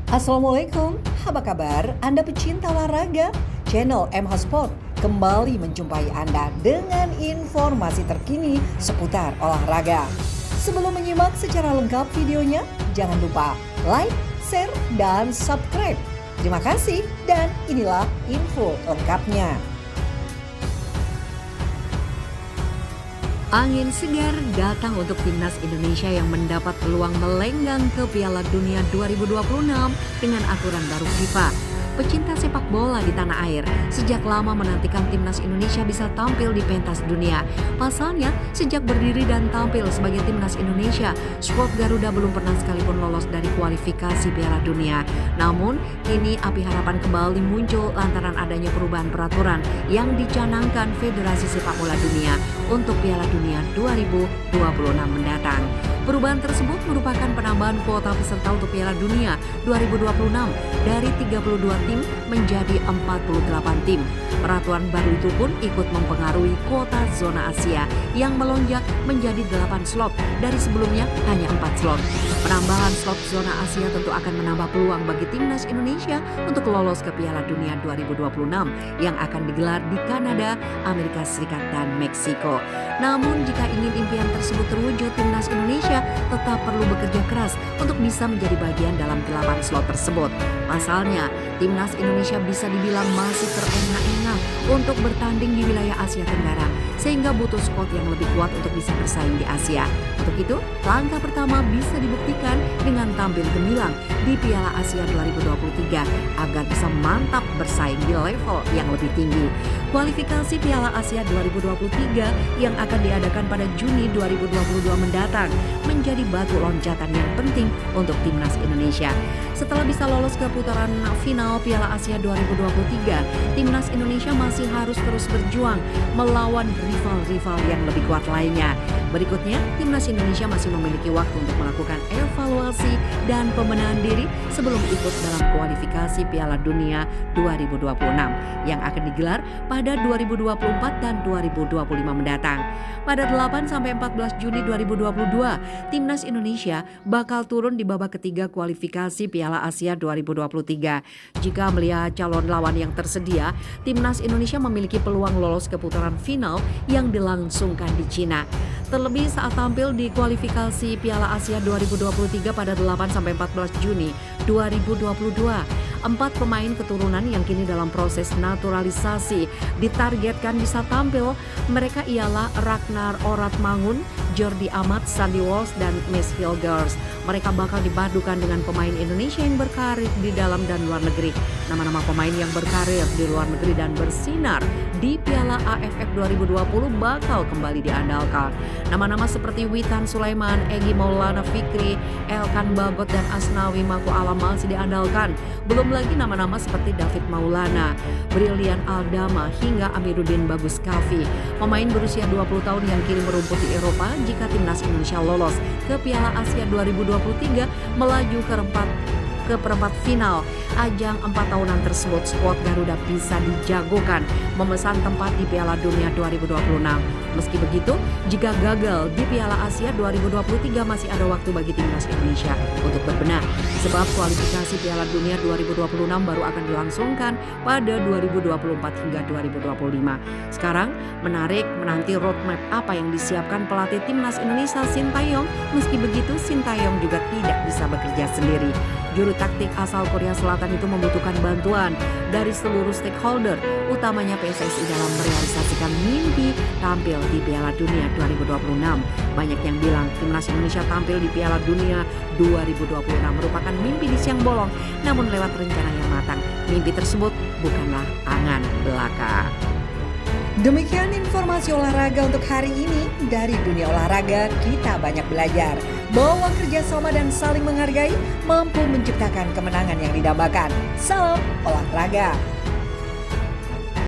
Assalamualaikum, apa kabar Anda pecinta olahraga? Channel MH Sport kembali menjumpai Anda dengan informasi terkini seputar olahraga. Sebelum menyimak secara lengkap videonya, jangan lupa like, share, dan subscribe. Terima kasih dan inilah info lengkapnya. Angin segar datang untuk timnas Indonesia yang mendapat peluang melenggang ke Piala Dunia 2026 dengan aturan baru FIFA. Pecinta sepak bola di tanah air sejak lama menantikan timnas Indonesia bisa tampil di pentas dunia. Pasalnya, sejak berdiri dan tampil sebagai timnas Indonesia, skuad Garuda belum pernah sekalipun lolos dari kualifikasi Piala Dunia. Namun, kini api harapan kembali muncul lantaran adanya perubahan peraturan yang dicanangkan Federasi Sepak Bola Dunia untuk Piala Dunia 2026 mendatang. Perubahan tersebut merupakan penambahan kuota peserta untuk Piala Dunia 2026 dari 32 tim menjadi 48 tim. Peraturan baru itu pun ikut mempengaruhi kuota zona Asia yang melonjak menjadi 8 slot dari sebelumnya hanya 4 slot. Penambahan slot zona Asia tentu akan menambah peluang bagi timnas Indonesia untuk lolos ke Piala Dunia 2026 yang akan digelar di Kanada, Amerika Serikat, dan Meksiko. Namun jika ingin impian tersebut terwujud, timnas Indonesia tetap perlu bekerja keras untuk bisa menjadi bagian dalam 8 slot tersebut. Pasalnya, timnas Indonesia bisa dibilang masih terengah-engah untuk bertanding di wilayah Asia Tenggara, sehingga butuh skuad yang lebih kuat untuk bisa bersaing di Asia. Untuk itu, langkah pertama bisa dibuktikan dengan tampil gemilang di Piala Asia 2023 agar bisa mantap bersaing di level yang lebih tinggi. Kualifikasi Piala Asia 2023 yang akan diadakan pada Juni 2022 mendatang menjadi batu loncatan yang penting untuk timnas Indonesia. Setelah bisa lolos ke putaran final Piala Asia 2023, timnas Indonesia masih harus terus berjuang melawan rival-rival yang lebih kuat lainnya. Berikutnya, timnas Indonesia masih memiliki waktu untuk melakukan evaluasi dan pembenahan diri sebelum ikut dalam kualifikasi Piala Dunia 2026 yang akan digelar pada 2024 dan 2025 mendatang. Pada 8-14 Juni 2022, timnas Indonesia bakal turun di babak ketiga kualifikasi Piala Asia 2023. Jika melihat calon lawan yang tersedia, timnas Indonesia memiliki peluang lolos ke putaran final yang dilangsungkan di Cina. Terlebih saat tampil di kualifikasi Piala Asia 2023 pada 8-14 Juni 2022. 4 pemain keturunan yang kini dalam proses naturalisasi ditargetkan bisa tampil. Mereka ialah Ragnar Oratmangun, Jordi Amat, Sandy Walsh, dan Miss Hilgers. Mereka bakal dipadukan dengan pemain Indonesia yang berkarir di dalam dan luar negeri. Nama-nama pemain yang berkarir di luar negeri dan bersinar di Piala AFF 2020 bakal kembali diandalkan. Nama-nama seperti Witan Sulaiman, Egy Maulana Fikri, Elkan Bagot, dan Asnawi Mako Alam masih diandalkan. Belum lagi nama-nama seperti David Maulana, Brilian Aldama, hingga Amiruddin Bagus Kavi. Pemain berusia 20 tahun yang kini merumput di Eropa jika timnas Indonesia lolos ke Piala Asia 2023 melaju ke perempat final. Ajang 4 tahunan tersebut, skuad Garuda bisa dijagokan memesan tempat di Piala Dunia 2026. Meski begitu, jika gagal di Piala Asia 2023 masih ada waktu bagi timnas Indonesia untuk berbenah. Sebab kualifikasi Piala Dunia 2026 baru akan dilangsungkan pada 2024 hingga 2025. Sekarang menarik menanti roadmap apa yang disiapkan pelatih timnas Indonesia Sintayong. Meski begitu, Sintayong juga tidak bisa bekerja sendiri. Juru taktik asal Korea Selatan itu membutuhkan bantuan dari seluruh stakeholder, utamanya PSSI dalam merealisasikan mimpi tampil di Piala Dunia 2026. Banyak yang bilang timnas Indonesia tampil di Piala Dunia 2026 merupakan mimpi di siang bolong, namun lewat rencana yang matang. Mimpi tersebut bukanlah angan belaka. Demikian informasi olahraga untuk hari ini. Dari dunia olahraga, kita banyak belajar bahwa kerjasama dan saling menghargai mampu menciptakan kemenangan yang didambakan. Salam olahraga.